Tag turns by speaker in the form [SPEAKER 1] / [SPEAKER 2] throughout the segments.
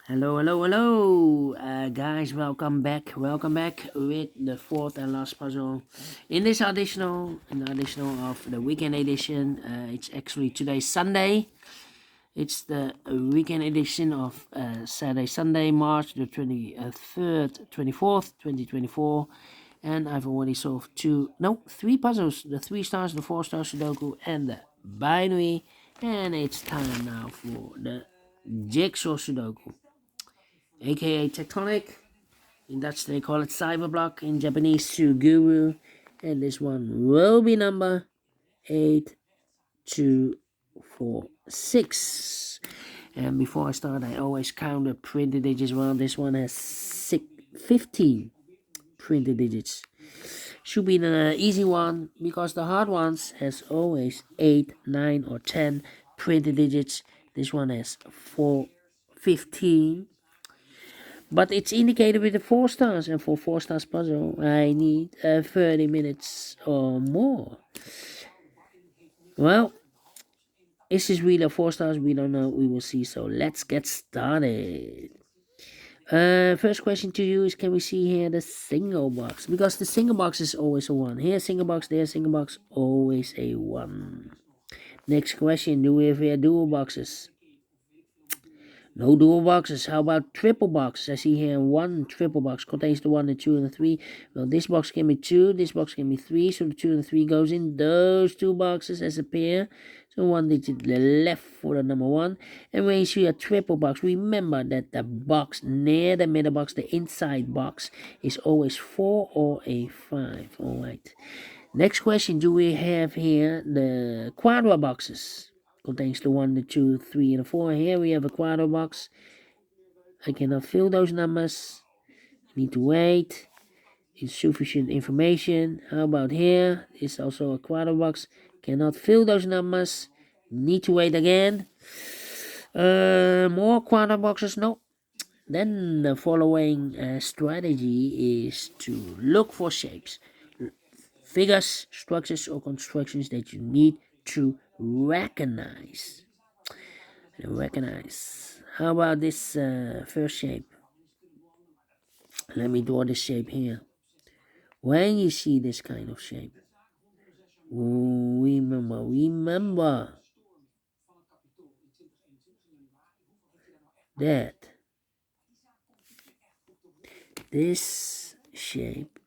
[SPEAKER 1] Hello, guys. Welcome back. Welcome back with the fourth and last puzzle in this additional of the weekend edition. It's actually today Sunday. It's the weekend edition of Saturday, Sunday, March the 23rd, 24th, 2024. And I've already solved three puzzles: the 3 stars, the 4-star Sudoku, and the binary. And it's time now for the jigsaw Sudoku, aka Tectonic. In Dutch they call it Cyberblock, in Japanese Suguru, and this one will be number 8246. And before I start, I always count the printed digits. Well, this one has 15 printed digits. Should be an easy one, because the hard ones has always 8, 9 or 10 printed digits. This one has 15. But it's indicated with the 4 stars, and for 4 stars puzzle, I need 30 minutes or more. Well, is this really a 4 stars? We don't know. We will see. So let's get started. First question to you is, can we see here the single box? Because the single box is always a 1. Here single box, there single box, always a 1. Next question, do we have here dual boxes? No dual boxes. How about triple boxes? I see here one triple box contains the 1, the 2, and the 3. Well, this box can be 2, this box can be 3, so the 2 and the 3 goes in those 2 boxes as a pair. So 1 digit left for the number 1. And when you see a triple box, remember that the box near the middle box, the inside box, is always 4 or a 5. Alright. Next question, do we have here the quadra boxes? Contains the 1, the 2, 3, and the 4. Here we have a quadra box. I cannot fill those numbers. I need to wait. Insufficient information. How about here? It's also a quadra box. Cannot fill those numbers. Need to wait again. More quadra boxes? No. Then the following strategy is to look for shapes, figures, structures, or constructions that you need to recognize. How about this first shape? Let me draw this shape here. When you see this kind of shape, remember that this shape,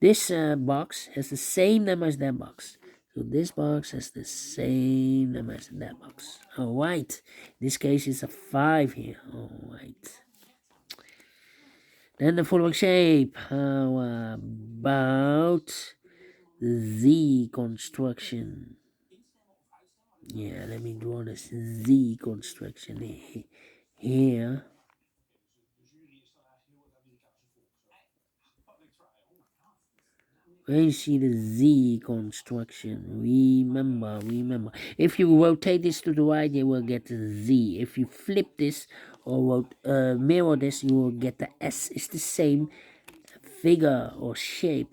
[SPEAKER 1] this box has the same number as that box. So this box has the same number as that box. Alright. In this case, it's a 5 here. Alright. Then the following shape. How about the Z construction? Yeah, let me draw this Z construction here. When you see the Z construction, remember. If you rotate this to the right, you will get the Z. If you flip this or mirror this, you will get the S. It's the same figure or shape.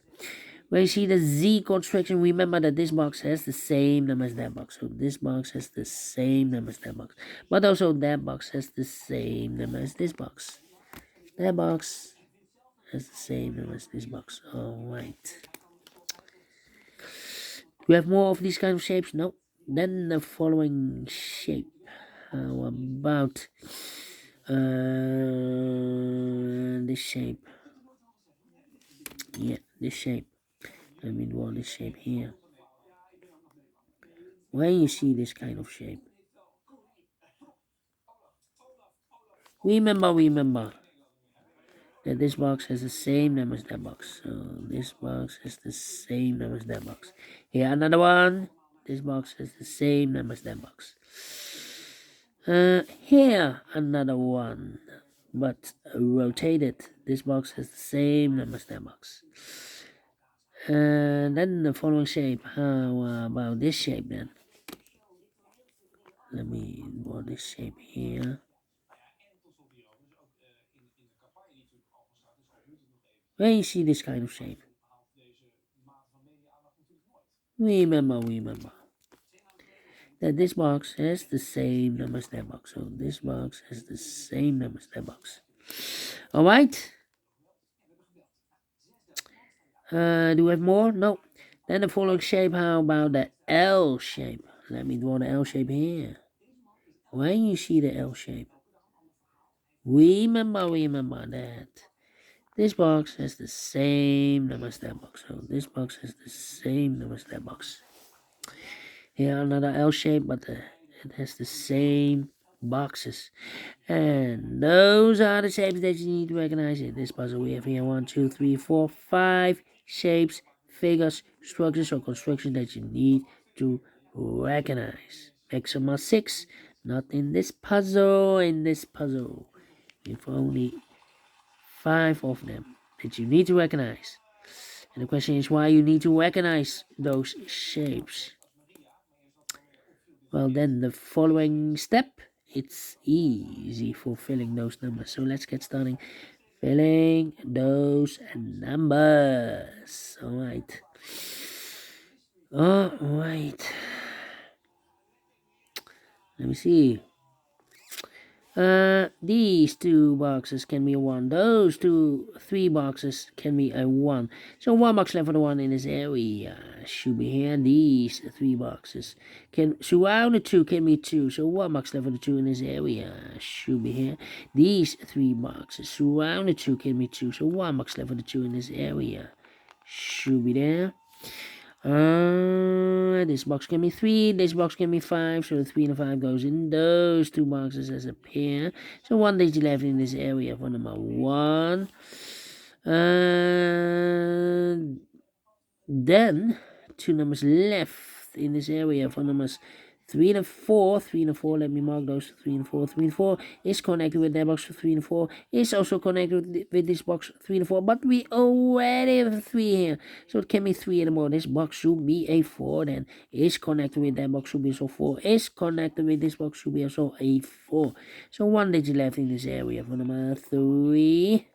[SPEAKER 1] When you see the Z construction, remember that this box has the same number as that box. So this box has the same number as that box. But also that box has the same number as this box. That box has the same number as this box. Alright. Do we have more of these kind of shapes? No. Then the following shape. How about this shape? Yeah, this shape. Let me draw this shape here. When you see this kind of shape, remember that this box has the same number as that box. So this box has the same number as that box. Here another one. This box has the same number as that box. Here another one, but rotated. This box has the same number as that box. Then the following shape. How about this shape then? Let me draw this shape here. When you see this kind of shape, remember. that this box has the same number as that box. So this box has the same number as that box. All right. Do we have more? No. Then the following shape. How about the L shape? Let me draw the L shape here. When you see the L shape, remember that this box has the same number as that box. So this box has the same number as that box. Here another L shape, but it has the same boxes. And those are the shapes that you need to recognize in this puzzle. We have here 1, 2, 3, 4, 5 shapes, figures, structures, or constructions that you need to recognize. Maximum 6. Not in this puzzle. In this puzzle, we have only 5 of them that you need to recognize. And the question is why you need to recognize those shapes. Well, then the following step, it's easy for filling those numbers. So let's get started filling those numbers. All right. Let me see. These 2 boxes can be a 1. Those 3 boxes can be a 1. So 1 box left for the 1 in this area should be here. These 3 boxes can surround the 2 can be 2. So 1 box left for the 2 in this area should be here. These 3 boxes surround the 2 can be 2. So 1 box left for the 2 in this area should be there. This box can be 3, this box can be 5, so the 3 and the 5 goes in those 2 boxes as a pair. So 1 digit left in this area for number 1. Then 2 numbers left in this area for numbers 3 and 4. 3 and 4, let me mark those 3 and 4. 3 and 4 is connected with that box 3 and 4, is also connected with this box 3 and 4, but we already have 3 here, so it can be 3 anymore. This box should be a 4 then, is connected with that box should be also 4, is connected with this box should be also a 4. So 1 digit left in this area for number 3.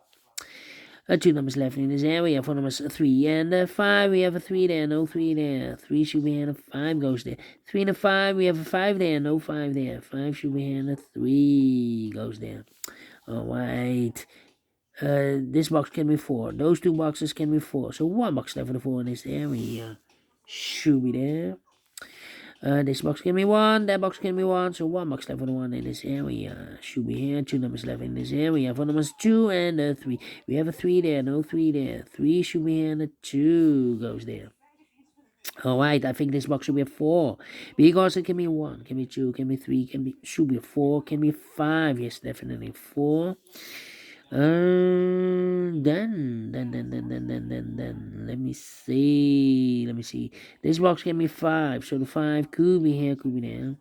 [SPEAKER 1] 2 numbers left in this area for numbers 3 and 5. We have a 3 there, no 3 there. 3 should be here, and a 5 goes there. 3 and a 5, we have a 5 there, no 5 there. 5 should be here, and a 3 goes there. Alright. This box can be 4. Those 2 boxes can be 4. So 1 box left for the 4 in this area should be there. This box can be 1, that box can be 1, so 1 box left for the 1 in this area should be here. 2 numbers left in this area for numbers 2 and 3. We have a 3 there, no 3 there. 3 should be here and a 2 goes there. Alright, I think this box should be a 4, because it can be 1, can be 2, can be 3, should be a 4, can be 5, yes, definitely 4. Then, let me see. This box can be 5, so the 5 could be here, could be there.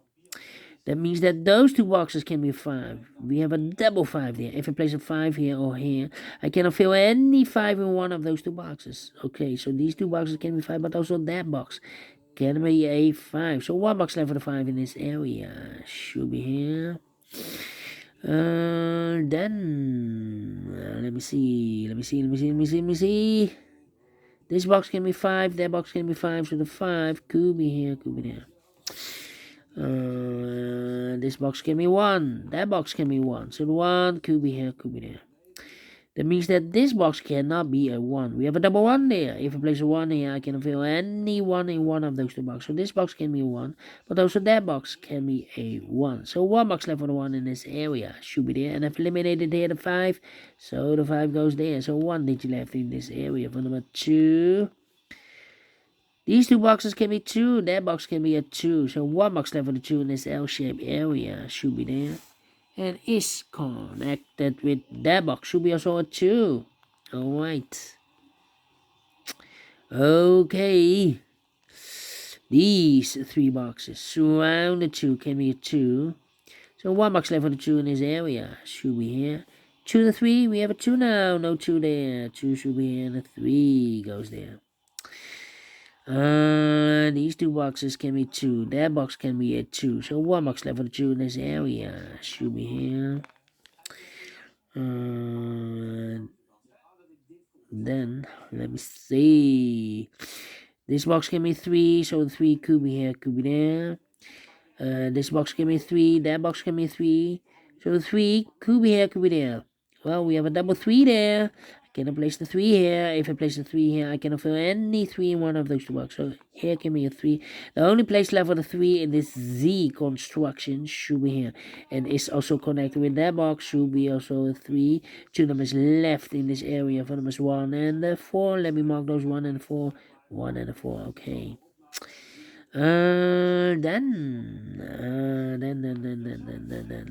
[SPEAKER 1] That means that those 2 boxes can be 5. We have a double 5 there. If I place a 5 here or here, I cannot fill any 5 in one of those 2 boxes. Okay, so these 2 boxes can be 5, but also that box can be a 5. So 1 box left for the 5 in this area should be here. Then let me see. This box can be 5, that box can be 5, so the 5 could be here, could be there. This box can be 1, that box can be 1, so the 1 could be here, could be there. That means that this box cannot be a 1. We have a double 1 there. If I place a 1 here, I can fill any 1 in one of those 2 boxes. So this box can be a 1, but also that box can be a 1. So 1 box left for the 1 in this area should be there. And I've eliminated here the 5, so the 5 goes there. So 1 digit left in this area for number 2. These 2 boxes can be 2, that box can be a 2. So 1 box left for the 2 in this L-shaped area should be there. And is connected with that box should be also a 2. Alright. Okay. These 3 boxes surround the 2 can be a 2. So 1 box left for the 2 in this area should be here. 2 to 3, we have a 2 now. No 2 there. 2 should be here and a 3 goes there. These 2 boxes can be 2. That box can be a 2. So 1 box left for the 2 in this area should be here. Then let me see. This box can be 3, so the 3 could be here, could be there. This box can be 3, that box can be 3. So the 3 could be here, could be there. Well, we have a double 3 there. I cannot place the 3 here. If I place the 3 here, I cannot fill any 3 in one of those two boxes. So here can be a 3. The only place left for the 3 in this Z construction should be here. And is also connected with that box, should be also a 3. 2 numbers left in this area for numbers 1 and 4. Let me mark those 1 and 4. 1 and 4, okay. Then,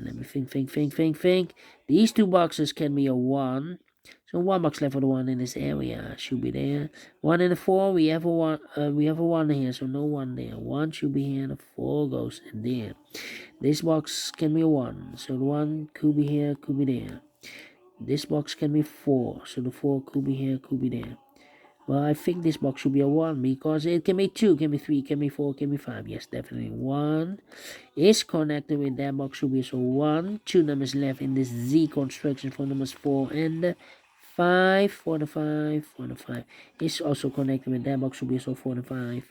[SPEAKER 1] let me think. These two boxes can be a 1. So 1 box left for the 1 in this area should be there. 1 and a 4, we have a 1. We have a 1 here, so no 1 there. 1 should be here, and a 4 goes in there. This box can be a 1, so the 1 could be here, could be there. This box can be 4, so the 4 could be here, could be there. Well, I think this box should be a 1 because it can be 2, can be 3, can be 4, can be 5. Yes, definitely 1 is connected with that box should be so 1. 2 numbers left in this Z construction for numbers 4 and 5. 4 and 5, 4 and 5 is also connected with that box should be so 4 and 5.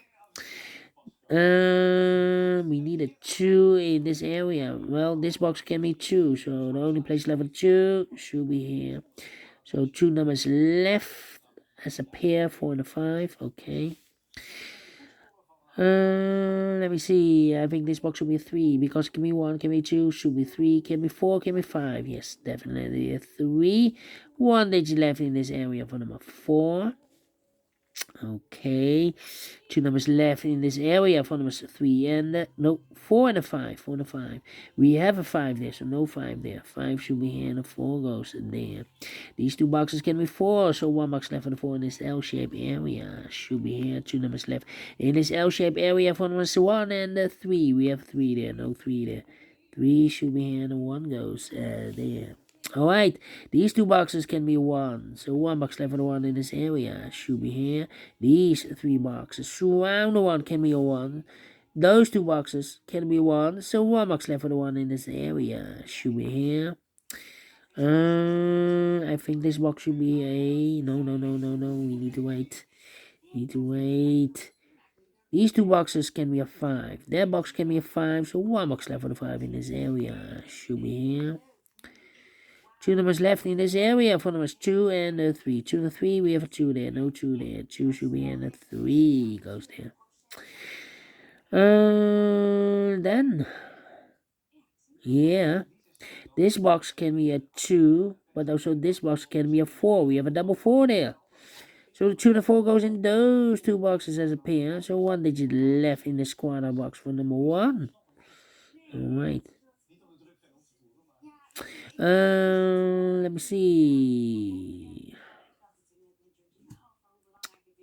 [SPEAKER 1] We need a 2 in this area. Well, this box can be 2, so the only place left for 2 should be here. So 2 numbers left as a pair, 4 and a 5. Okay. Let me see. I think this box should be a 3 because can be 1, can be 2, should be 3, can be 4, can be 5. Yes, definitely a 3. 1 digit left in this area for number 4. Okay, 2 numbers left in this area for numbers 3 and no 4 and a 5. 4 and a 5. We have a 5 there, so no 5 there. 5 should be here and a 4 goes there. These two boxes can be 4, so 1 box left for the 4 in this L-shaped area should be here. 2 numbers left in this L-shaped area for numbers 1 and 3. We have 3 there, no 3 there. 3 should be here and a 1 goes there. Alright, these two boxes can be 1. So 1 box left for the 1 in this area should be here. These 3 boxes surround the 1 can be a 1. Those 2 boxes can be 1. So 1 box left for the 1 in this area should be here. I think this box should be a... No. We need to wait. These 2 boxes can be a 5. That box can be a 5. So 1 box left for the 5 in this area should be here. 2 numbers left in this area for numbers 2 and 3. 2 and 3, we have a 2 there, no 2 there. 2 should be in, a 3 goes there. Then, yeah, this box can be a 2, but also this box can be a 4. We have a double 4 there. So the 2 and the 4 goes in those 2 boxes as a pair. So 1 digit left in this corner box for number 1. Alright. Let me see.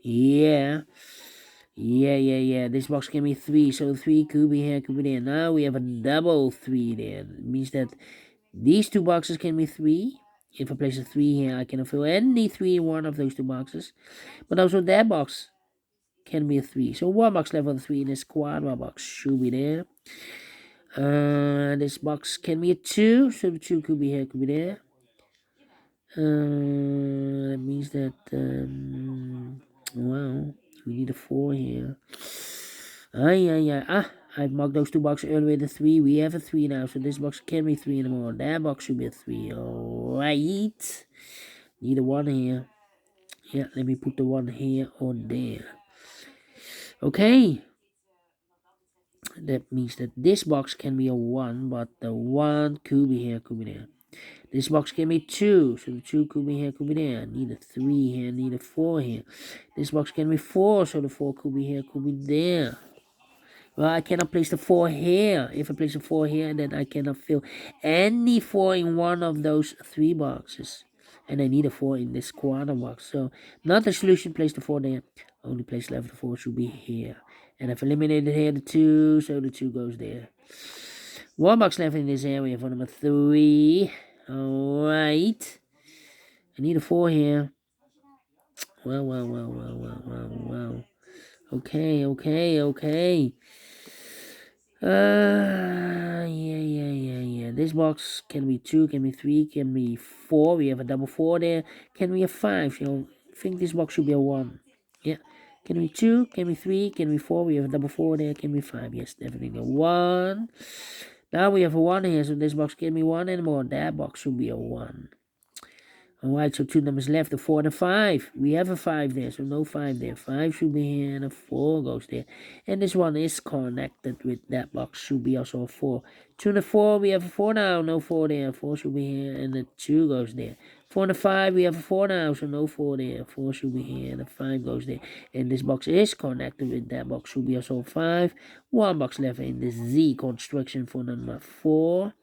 [SPEAKER 1] Yeah. This box can be 3, so 3 could be here, could be there. Now we have a double 3 there. It means that these 2 boxes can be 3. If I place a 3 here, I can fill any 3 in one of those 2 boxes. But also that box can be a 3. So 1 box left on the 3 in this quadra box should be there. This box can be a 2, so the 2 could be here, could be there. That means that, well, we need a 4 here. I've marked those 2 boxes earlier with a 3. We have a 3 now, so this box can be 3 anymore. That box should be a 3. Alright. Need a 1 here. Yeah, let me put the 1 here or there. Okay. That means that this box can be a 1, but the 1 could be here, could be there. This box can be 2, so the 2 could be here, could be there. Need a 3 here, need a 4 here. This box can be 4, so the 4 could be here, could be there. Well, I cannot place the 4 here. If I place the 4 here, then I cannot fill any 4 in one of those 3 boxes. And I need a 4 in this corner box. So, not the solution, place the 4 there. Only place left the 4 should be here. And I've eliminated here the 2, so the 2 goes there. 1 box left in this area for number 3. Alright. I need a 4 here. Well. Okay. Yeah. This box can be 2, can be 3, can be 4. We have a double 4 there. Can be a 5. So I think this box should be a 1. Yeah. Can we 2? Can we 3? Can we 4? We have a double 4 there. Can we 5? Yes, definitely a 1. Now we have a 1 here, so this box can be 1 anymore. That box should be a 1. Alright, so 2 numbers left, a 4 and a 5. We have a 5 there, so no 5 there. 5 should be here, and a 4 goes there. And this one is connected with that box, should be also a 4. 2 and a 4, we have a 4 now, no 4 there. 4 should be here, and the 2 goes there. 4 and a 5, we have a 4 now, so no 4 there. 4 should be here, and a 5 goes there. And this box is connected with that box, should be also a 5. 1 box left in the Z construction for number 4.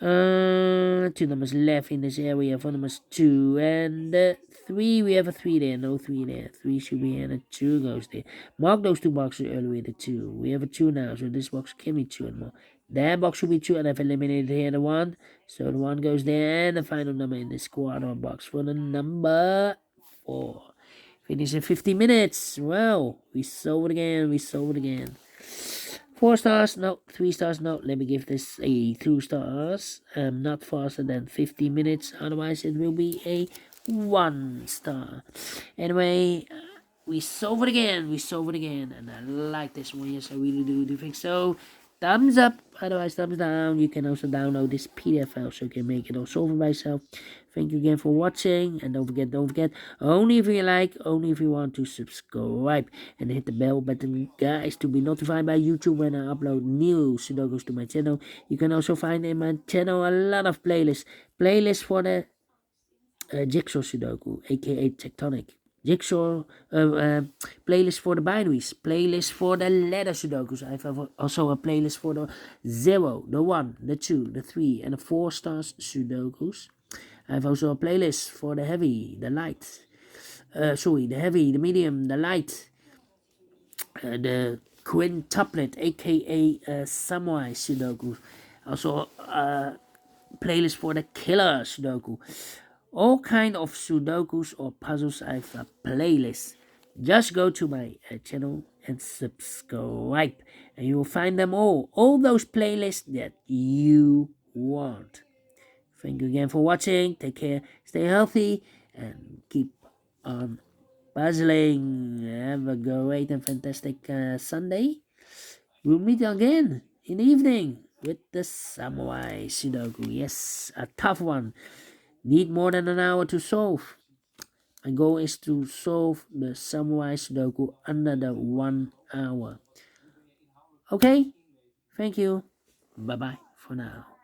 [SPEAKER 1] 2 numbers left in this area for numbers 2 and 3. We have a 3 there, no 3 there. 3 should be here, and a 2 goes there. Mark those 2 boxes earlier with a 2. We have a 2 now, so this box can be 2 and more. That box should be 2, and I've eliminated here the 1. So the 1 goes there, and the final number in this quarter box for the number 4. Finish in 50 minutes. Well, we sold again, 4 stars, no. 3 stars, no. Let me give this a 2 stars. Not faster than 50 minutes, otherwise it will be a 1 star. Anyway, we solve it again, and I like this one. Yes, I really do think so. Thumbs up, otherwise thumbs down. You can also download this PDF file so you can make it all solve it by yourself. Thank you again for watching, and don't forget, only if you like, only if you want to subscribe and hit the bell button, guys, to be notified by YouTube when I upload new Sudokus to my channel. You can also find in my channel a lot of playlists for the Jigsaw Sudoku, aka Tectonic. Jigsaw playlist for the binaries, playlist for the letter Sudokus. I have also a playlist for the 0, the 1, the 2, the 3, and the 4 stars Sudokus. I have also a playlist for the heavy, the light. The heavy, the medium, the light, the quintuplet, aka Samurai Sudoku. Also playlist for the killer Sudoku. All kind of Sudokus or puzzles. I have a playlist. Just go to my channel and subscribe, and you will find them all those playlists that you want. Thank you again for watching. Take care, stay healthy, and keep on puzzling. Have a great and fantastic Sunday. We'll meet again in the evening with the Samurai Sudoku. Yes, a tough one. Need more than an hour to solve. My goal is to solve the Samurai Sudoku under the 1 hour. Okay? Thank you. Bye-bye for now.